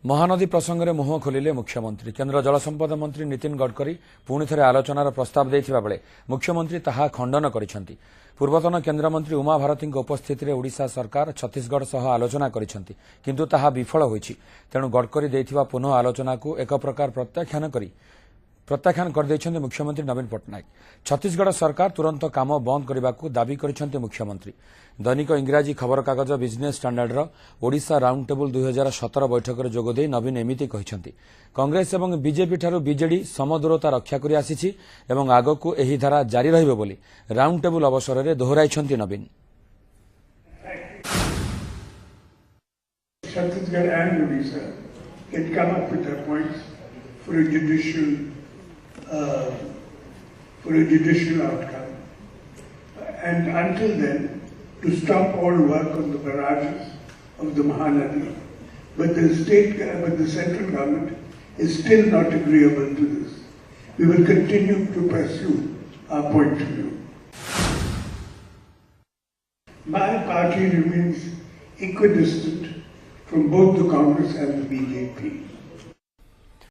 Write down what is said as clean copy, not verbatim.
महानदी प्रसंग में मुह खोलिले मुख्यमंत्री केन्द्र जलसंपद मंत्री नितिन गडकरी पुणी थे आलोचनार प्रस्ताव देथिबा बेले मुख्यमंत्री ताहा खंडन करिसेंति। पूर्वतन केन्द्रमंत्री उमा भारती उपस्थित में ओडिशा सरकार छत्तीसगढ़ सह आलोचना करिसेंति, किंतु ताहा विफल होईछि। तेणु गडकरी देथिबा पुनः आलोचना को एक प्रकार प्रत्याख्यान कर मुख्यमंत्री नवीन पट्टनायक। छत्तीसगढ़ सरकार तुरंत काम बंद करने को दावी करिसेंति मुख्यमंत्री। दैनिक इंग्राजी खबर कागज बिजनेस स्टैंडर्डर ओडिशा राउंड टेबल 2017 बैठक में जोगदे नवीन एमिति कहिसेंति। कांग्रेस एवं बीजेपी ठारू बीजेडी समदूरता रक्षा करि आसिछि एवं आगकू एही धारा जारी रहिबो बोली राउंड टेबल अवसर में दोहराइछंति नवीन। Chhattisgarh and Odisha can come up with their points for a judicial outcome, and until then, to stop all work on the barrages of the Mahanadi. But the central government is still not agreeable to this. We will continue to pursue our point of view. My party remains equidistant from both the Congress and the BJP.